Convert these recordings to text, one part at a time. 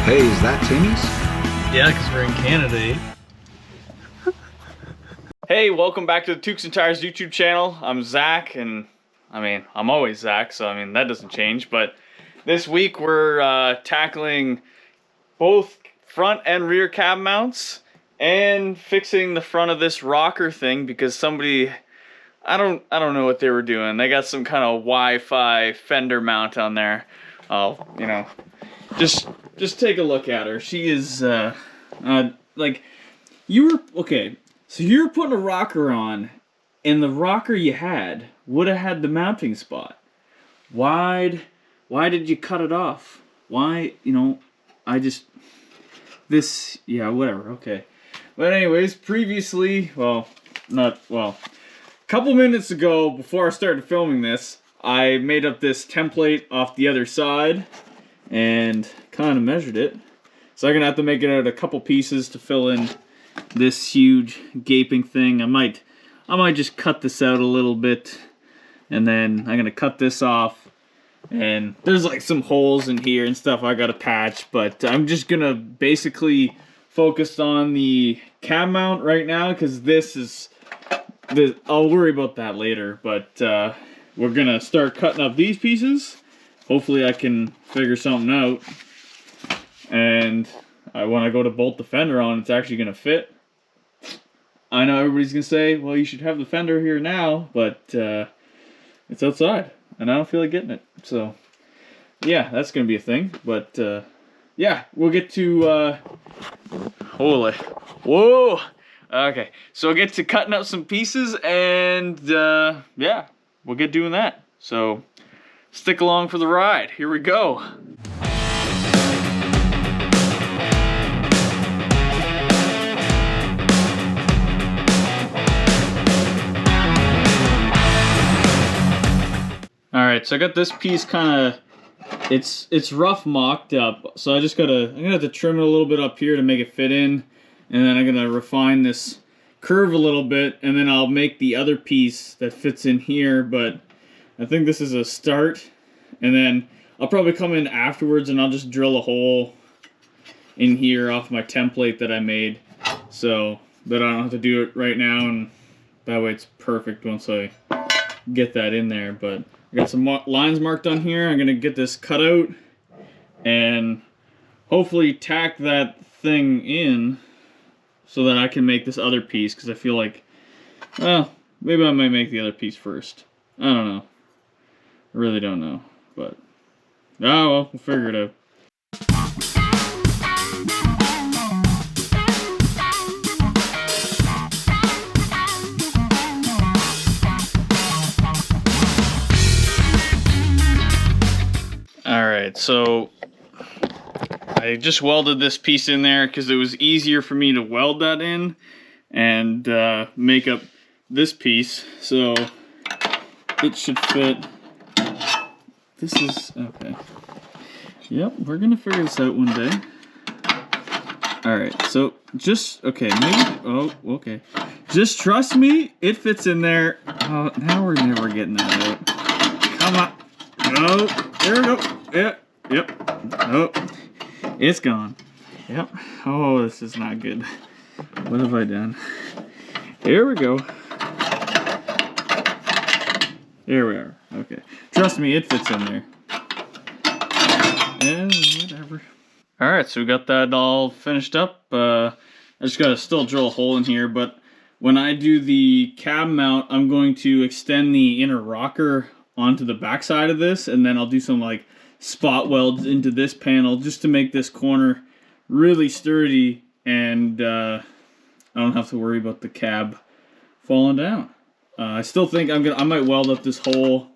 Hey, is that Timmy's? Yeah, because we're in Canada, eh? Hey, welcome back to the Tukes and Tires YouTube channel. I'm Zach, and I'm always Zach, so that doesn't change. But this week we're tackling both front and rear cab mounts and fixing the front of this rocker thing because somebody, I don't know what they were doing. They got some kind of Wi-Fi fender mount on there. Just take a look at her. She is like, okay, so you were putting a rocker on, and the rocker you had would have had the mounting spot. Why did you cut it off? Why, whatever, okay. But anyways, previously, a couple minutes ago, before I started filming this, I made up this template off the other side and kind of measured it. So I'm gonna have to make it out a couple pieces to fill in this huge gaping thing. I might just cut this out a little bit, and then I'm gonna cut this off. And there's like some holes in here and stuff I gotta patch, but I'm just gonna basically focus on the cab mount right now because I'll worry about that later. But we're gonna start cutting up these pieces. Hopefully I can figure something out. And when I go to bolt the fender on, it's actually gonna fit. I know everybody's gonna say, well, you should have the fender here now, but it's outside and I don't feel like getting it. So yeah, that's gonna be a thing. But yeah, we'll get to holy whoa. Okay, so we'll get to cutting up some pieces, and yeah, we'll get doing that. So stick along for the ride. Here we go. Alright, so I got this piece kind of, it's rough mocked up, so I'm gonna have to trim it a little bit up here to make it fit in, and then I'm gonna refine this curve a little bit, and then I'll make the other piece that fits in here. But I think this is a start, and then I'll probably come in afterwards and I'll just drill a hole in here off my template that I made, so that I don't have to do it right now, and that way it's perfect once I get that in there. But I got some lines marked on here. I'm gonna get this cut out and hopefully tack that thing in so that I can make this other piece, because I feel like, well, maybe I might make the other piece first. I don't know. I really don't know, but oh well, we'll figure it out. Alright, so I just welded this piece in there because it was easier for me to weld that in and make up this piece, so it should fit. This is okay. Yep, we're gonna figure this out one day. Alright, so just okay, maybe, oh, okay. Just trust me, it fits in there. Oh, now we're never getting that out. Come on. Oh, there we go. Yep. Oh, it's gone. Yep. Oh, this is not good. What have I done? There we go. There we are. Okay. Trust me, it fits in there. And whatever. Alright, so we got that all finished up. I just gotta still drill a hole in here, but when I do the cab mount, I'm going to extend the inner rocker onto the back side of this, and then I'll do some like spot welds into this panel just to make this corner really sturdy, and I don't have to worry about the cab falling down. I still think I might weld up this hole.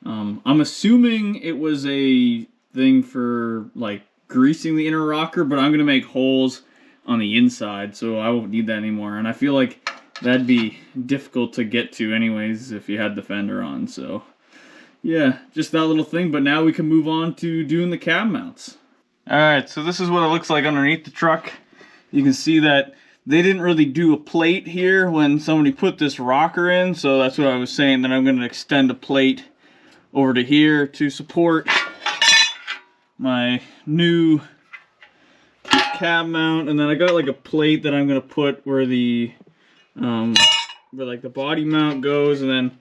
I'm assuming it was a thing for like greasing the inner rocker, but I'm gonna make holes on the inside, so I won't need that anymore. And I feel like that'd be difficult to get to anyways if you had the fender on. So yeah, just that little thing, but now we can move on to doing the cab mounts. Alright, so this is what it looks like underneath the truck. You can see that they didn't really do a plate here when somebody put this rocker in, so that's what I was saying, that I'm going to extend a plate over to here to support my new cab mount, and then I got like a plate that I'm gonna put where the like the body mount goes, and then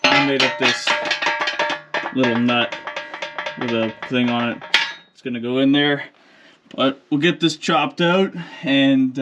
I made up this little nut with a thing on it. It's gonna go in there, but we'll get this chopped out and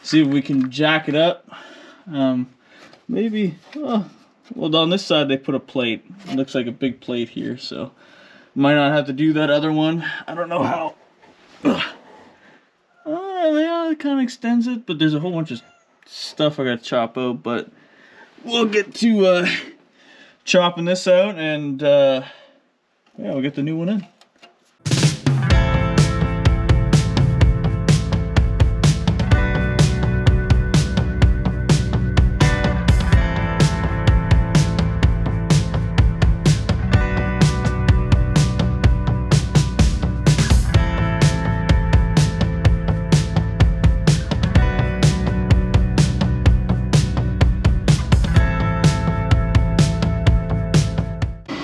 see if we can jack it up. Maybe, well, on this side they put a plate. It looks like a big plate here, so might not have to do that other one. I don't know how. Yeah, it kind of extends it, but there's a whole bunch of stuff I gotta chop out, but we'll get to chopping this out, and yeah, we'll get the new one in.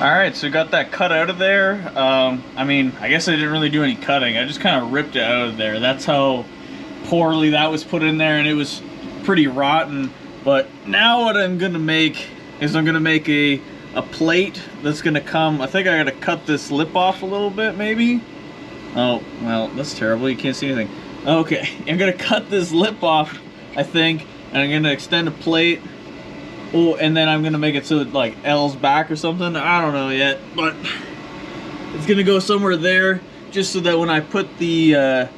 Alright, so we got that cut out of there. I mean, I guess I didn't really do any cutting. I just kind of ripped it out of there. That's how poorly that was put in there, and it was pretty rotten. But now what I'm going to make is I'm going to make a plate that's going to come. I think I got to cut this lip off a little bit, maybe. Oh, well, that's terrible. You can't see anything. Okay, I'm going to cut this lip off, I think, and I'm going to extend a plate. Oh, and then I'm gonna make it so it like L's back or something. I don't know yet, but it's gonna go somewhere there, just so that when I put the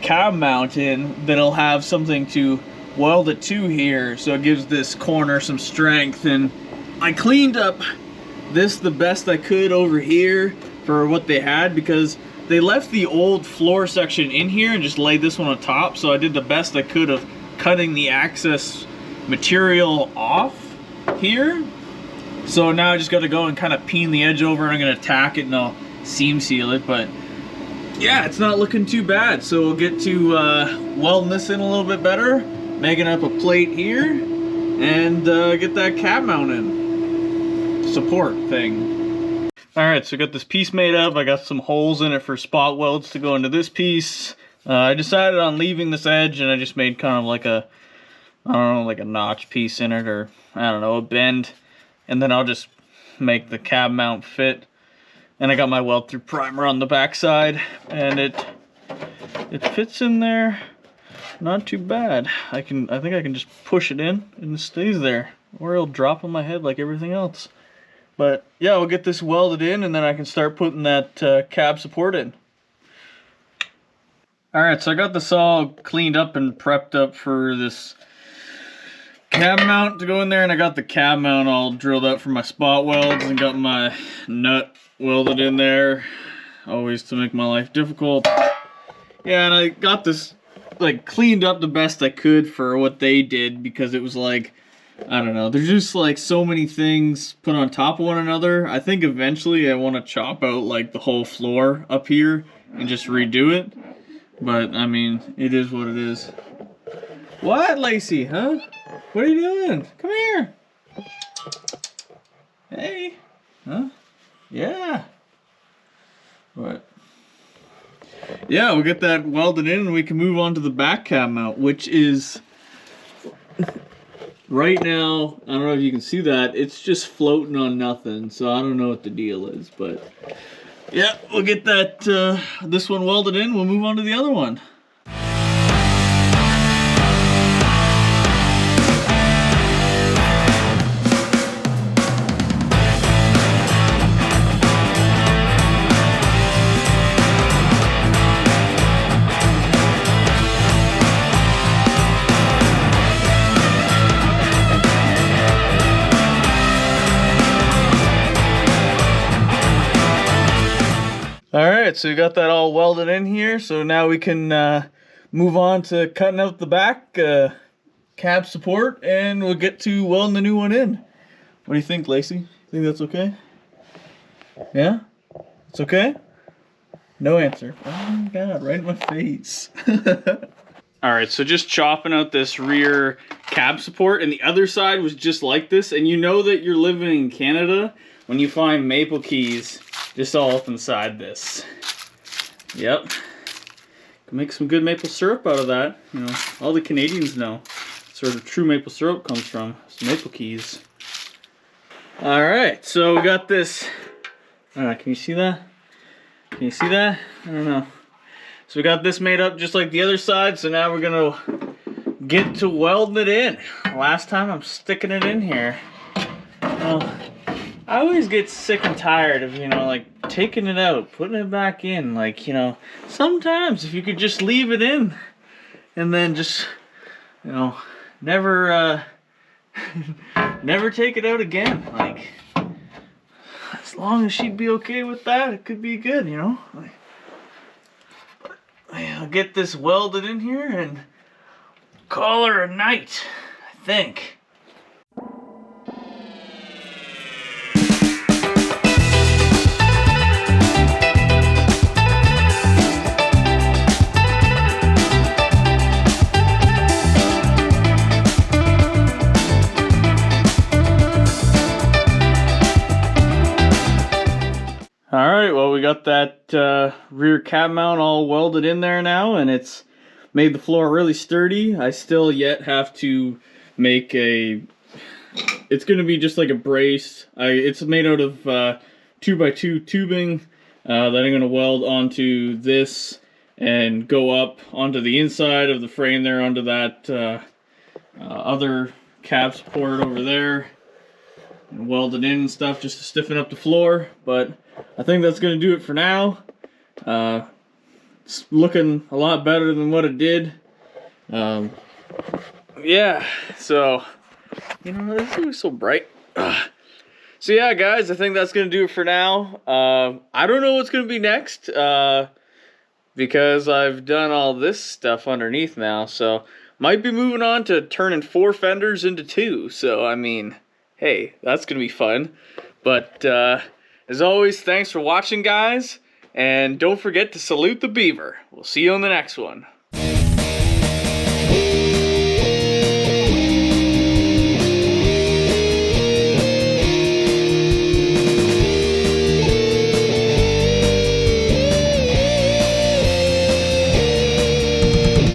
cab mount in, that it'll have something to weld it to here, so it gives this corner some strength. And I cleaned up this the best I could over here for what they had, because they left the old floor section in here and just laid this one on top. So I did the best I could of cutting the access material off here. So now I just got to go and kind of peen the edge over, and I'm going to tack it and I'll seam seal it. But yeah, it's not looking too bad. So we'll get to welding this in a little bit better, making up a plate here, and get that cab mount in. Support thing. Alright, so I got this piece made up. I got some holes in it for spot welds to go into this piece. I decided on leaving this edge, and I just made kind of like a, I don't know, like a notch piece in it, or I don't know, a bend, and then I'll just make the cab mount fit. And I got my weld through primer on the back side, and it fits in there not too bad. I think I can just push it in and it stays there, or it'll drop on my head like everything else. But yeah, we'll get this welded in, and then I can start putting that cab support in. Alright, so I got this all cleaned up and prepped up for this cab mount to go in there, and I got the cab mount all drilled up for my spot welds, and got my nut welded in there, always to make my life difficult. Yeah, and I got this like cleaned up the best I could for what they did, because it was like, I don't know, there's just like so many things put on top of one another. I think eventually I want to chop out like the whole floor up here and just redo it, but I mean, it is what it is. What, Lacey, huh? What are you doing? Come here. Hey. Huh? Yeah. What? Yeah, we'll get that welded in, and we can move on to the back cab mount, which is right now, I don't know if you can see that, it's just floating on nothing, so I don't know what the deal is, but yeah, we'll get that this one welded in, we'll move on to the other one. Alright, so we got that all welded in here, so now we can move on to cutting out the back cab support, and we'll get to welding the new one in. What do you think, Lacey? Think that's okay? Yeah? It's okay? No answer. Oh my god, right in my face. Alright, so just chopping out this rear cab support, and the other side was just like this, and you know that you're living in Canada when you find maple keys just all up inside this. Yep. can make some good maple syrup out of that. You know, all the Canadians know sort of true maple syrup comes from maple keys. All right, so we got this. Can you see that? Can you see that? I don't know. So we got this made up just like the other side. So now we're gonna get to welding it in. Last time I'm sticking it in here. Well, I always get sick and tired of, you know, like taking it out, putting it back in. Like, you know, sometimes if you could just leave it in and then just, you know, never never take it out again. Like, as long as she'd be okay with that, it could be good, you know. Like, I'll get this welded in here and call her a night, I think. Alright, well, we got that rear cab mount all welded in there now, and it's made the floor really sturdy. I still yet have to make a... It's going to be just like a brace. It's made out of 2x2 tubing that I'm going to weld onto this and go up onto the inside of the frame there, onto that other cab support over there. And weld it in and stuff just to stiffen up the floor, but I think that's going to do it for now. It's looking a lot better than what it did. Yeah, so, you know, this is so bright. So yeah, guys, I think that's going to do it for now. I don't know what's going to be next, because I've done all this stuff underneath now, so might be moving on to turning 4 fenders into 2, so I mean, hey, that's going to be fun. But, as always, thanks for watching, guys, and don't forget to salute the beaver. We'll see you on the next one.